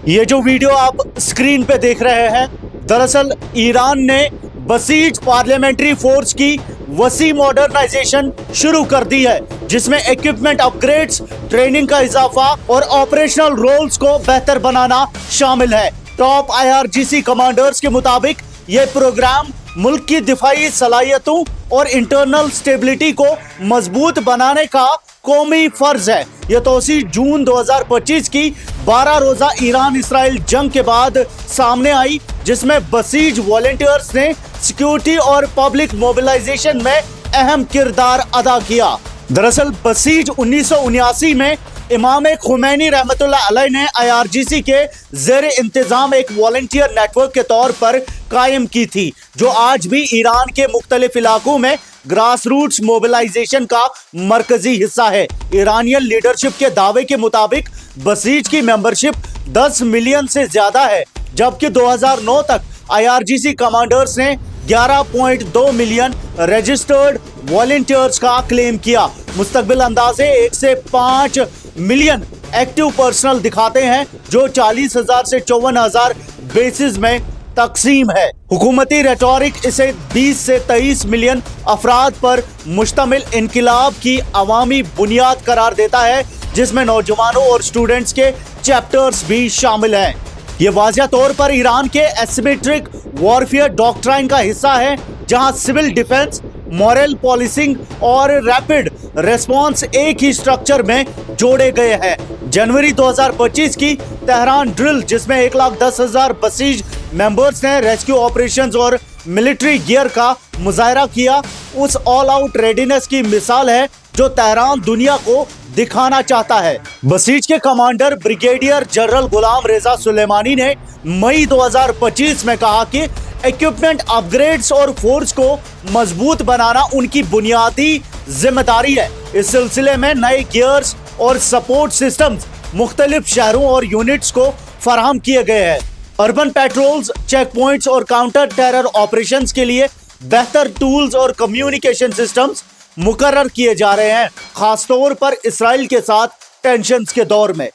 ये जो वीडियो आप स्क्रीन पे देख रहे हैं, दरअसल ईरान ने बसीज पार्लियामेंट्री फोर्स की वसी मॉडर्नाइजेशन शुरू कर दी है, जिसमें इक्विपमेंट अपग्रेड्स, ट्रेनिंग का इजाफा और ऑपरेशनल रोल्स को बेहतर बनाना शामिल है। टॉप IRGC कमांडर्स के मुताबिक ये प्रोग्राम मुल्क की दिफाई सलाहियतों और इंटरनल स्टेबिलिटी को मजबूत बनाने का कौमी फर्ज है। यह तोसी जून 2025 की 12 रोजा ईरान इसराइल जंग के बाद सामने आई, जिसमें बसीज वॉलंटियर्स ने सिक्योरिटी और पब्लिक मोबिलाइजेशन में अहम किरदार अदा किया। दरअसल बसीज 1979 में इमाम खुमैनी रहमतुल्लाह अलैह ने IRGC के ज़ेरे इंतजाम एक वॉलंटियर नेटवर्क के तौर पर कायम की थी, जो आज भी ईरान के मुख्तलिफ इलाकों में ग्रास रूट्स मोबिलाइजेशन का मरकजी हिस्सा है। ईरानियन लीडरशिप के दावे के मुताबिक बसीज की मेंबरशिप 10 मिलियन से ज्यादा है, जबकि 2009 तक IRGC कमांडर्स ने 11.2 मिलियन रजिस्टर्ड वॉलंटियर्स का क्लेम किया। मुस्तकबिल अंदाजे 1 से 5 मिलियन एक्टिव पर्सनल दिखाते हैं, जो 40,000 से 54,000 बेसिस में तकसीम है। हुकूमती रेटोरिक इसे 20 से 23 मिलियन अफराद पर मुश्तमिल इनकिलाब की अवामी बुनियाद करार देता है, जिसमें नौजवानों और स्टूडेंट्स के चैप्टर्स भी शामिल हैं। ये वाज़िया तौर पर ईरान के एसिमेट्रिक वॉरफेयर डॉक्ट्राइन का हिस्सा है, जहां सिविल डिफेंस, मॉरल पॉलिसिंग और रैपिड रेस्पॉन्स एक ही स्ट्रक्चर में जोड़े गए हैं। जनवरी 2025 की तेहरान ड्रिल, जिसमें 1,10,000 बसीज मेंबर्स ने रेस्क्यू ऑपरेशंस और मिलिट्री गियर का मुजाहरा किया, उस ऑल आउट रेडीनेस की मिसाल है जो तेहरान दुनिया को दिखाना चाहता है। बसीज के कमांडर ब्रिगेडियर जनरल गुलाम रेजा सुलेमानी ने मई 2025 में कहा कि इक्विपमेंट अपग्रेड्स और फोर्स को मजबूत बनाना उनकी बुनियादी जिम्मेदारी है। इस सिलसिले में नए गियर्स और सपोर्ट सिस्टम्स मुख्तलिफ शहरों और यूनिट्स को फराहम किए गए हैं। अर्बन पेट्रोल्स, चेक पॉइंट्स और काउंटर टेरर ऑपरेशंस के लिए बेहतर टूल्स और कम्युनिकेशन सिस्टम्स मुकर्रर किए जा रहे हैं, खासतौर पर इसराइल के साथ टेंशन्स के दौर में।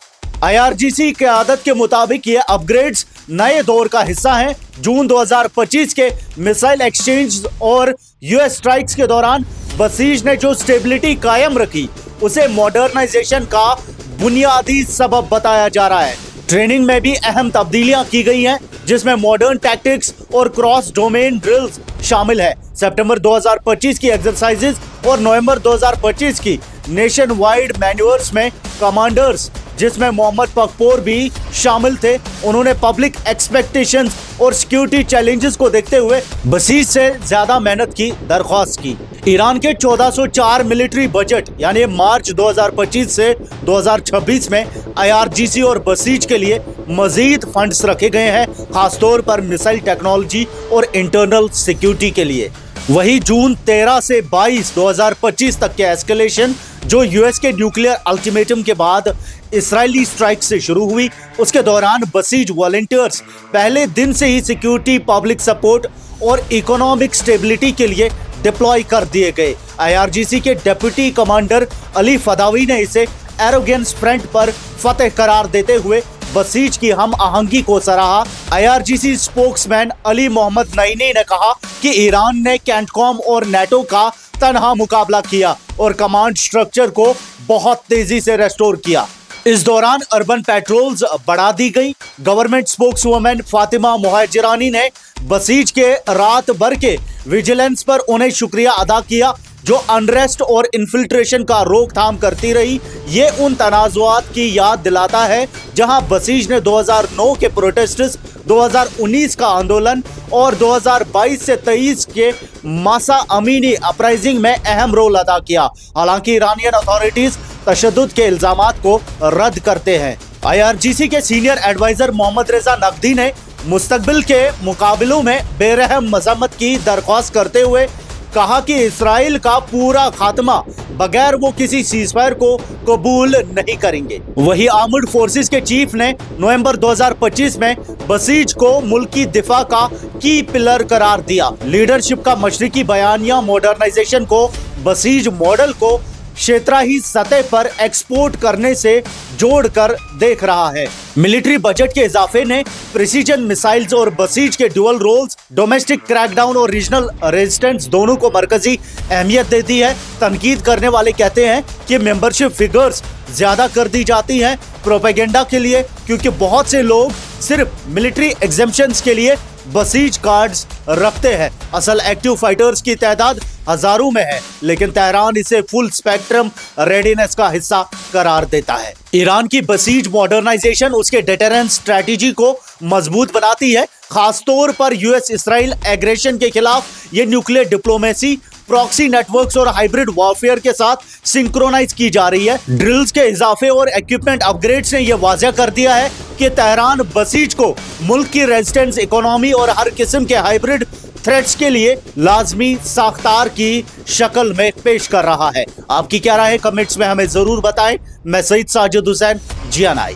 IRGC क़यादत के मुताबिक ये अपग्रेड्स नए दौर का हिस्सा हैं। जून 2025 के मिसाइल एक्सचेंज और US स्ट्राइक्स के दौरान बसीज ने जो स्टेबिलिटी कायम रखी, उसे मॉडर्नाइजेशन का बुनियादी सबब बताया जा रहा है। ट्रेनिंग में भी अहम तब्दीलियां की गई हैं, जिसमें मॉडर्न टैक्टिक्स और क्रॉस डोमेन ड्रिल्स शामिल है। सितंबर 2025 की एक्सरसाइजेज और नवंबर 2025 की नेशन वाइड मैन्यूअर्स में कमांडर्स, जिसमें मोहम्मद पकपोर भी शामिल थे, उन्होंने पब्लिक एक्सपेक्टेशंस और सिक्योरिटी चैलेंजेस को देखते हुए बसीज से ज्यादा मेहनत की दरख्वास्त की। ईरान के 1404 मिलिट्री बजट यानी मार्च 2025 से 2026 में IRGC और बसीज के लिए मजीद फंड्स रखे गए हैं, खासतौर पर मिसाइल टेक्नोलॉजी और इंटरनल सिक्योरिटी के लिए। वही जून 13 से 22 2025 तक के एस्केलेशन, जो US के न्यूक्लियर अल्टीमेटम के बाद इसराइली स्ट्राइक से शुरू हुई, उसके दौरान बसीज वॉलंटियर्स पहले दिन से ही सिक्योरिटी, पब्लिक सपोर्ट और इकोनॉमिक स्टेबिलिटी के लिए डिप्लॉय कर दिए गए। IRGC के डेप्यूटी कमांडर अली फदावी ने इसे एरोगेंस फ्रंट पर फतेह करार देते हुए बसीज की हम आहंगी को सराहा। IRGC स्पोक्समैन अली मोहम्मद नईनी ने कहा कि ईरान ने कैंटकॉम और नेटो का तनहा मुकाबला किया और कमांड स्ट्रक्चर को बहुत तेजी से रेस्टोर किया। इस दौरान अर्बन पेट्रोल्स बढ़ा दी गई। गवर्नमेंट स्पोक्सवुमन फातिमा मुहाजिरानी ने बसीज के रात भर के विजिलेंस पर उन्हें शुक्रिया अदा किया, जो अनरेस्ट और इन्फिल्ट्रेशन का रोकथाम करती रही। ये उन तनाज़ुआत की याद दिलाता है जहां बसीज ने 2009 के प्रोटेस्ट्स, 2019 का आंदोलन और 2022 से 23 के मासा अमीनी अपराइजिंग में अहम रोल अदा किया। हालांकि ईरानियन अथॉरिटीज तशद्दुद के इल्जामात को रद्द करते हैं। IRGC के सीनियर एडवाइजर मोहम्मद रेजा नकदी ने मुस्तकबिल के मुकाबलों में बेरहम मजम्मत की दरख्वास्त करते हुए कहा कि इसराइल का पूरा खात्मा बगैर वो किसी सीजफायर को कबूल नहीं करेंगे। वही आर्म्ड फोर्सेस के चीफ ने नवंबर 2025 में बसीज को मुल्की दिफा का की पिलर करार दिया। लीडरशिप का मशरिकी बयानिया मॉडर्नाइजेशन को बसीज मॉडल को क्षेत्रीय सतह पर एक्सपोर्ट करने से जोड़कर देख रहा है। मिलिट्री बजट के इजाफे ने प्रिसीजन मिसाइल्स और बसीज के ड्यूअल रोल्स, डोमेस्टिक क्रैकडाउन और रीजनल रेजिस्टेंस दोनों को मरकजी अहमियत देती है। तनकीद करने वाले कहते हैं कि मेंबरशिप फिगर्स ज्यादा कर दी जाती हैं प्रोपेगेंडा के लिए, क्योंकि बहुत से लोग सिर्फ मिलिट्री एग्जेम्पशंस के लिए बसीज कार्ड्स रखते हैं। असल एक्टिव फाइटर्स की तादाद हजारों में है, लेकिन तेहरान इसे फुल स्पेक्ट्रम रेडीनेस का हिस्सा करार देता है। ईरान की बसीज मॉडर्नाइजेशन उसके डिटरेंस स्ट्रेटेजी को मजबूत बनाती है। खासतौर पर यूएस इसराइल एग्रेशन के खिलाफ ये न्यूक्लियर डिप्लोमेसी प्रॉक्सी नेटवर्क्स और हाइब्रिड वॉरफेयर के साथ सिंक्रोनाइज की जा रही है। ड्रिल्स के इजाफे और इक्विपमेंट अपग्रेड्स ने यह वाज़ेह कर दिया है कि तेहरान बसीज को मुल्क की रेजिस्टेंस इकोनॉमी और हर किस्म के हाइब्रिड थ्रेट्स के लिए लाजमी साख्तार की शक्ल में पेश कर रहा है। आपकी क्या राय है? कमेंट्स में हमें जरूर बताएं। मैं सईद साजिद हुसैन, GNI।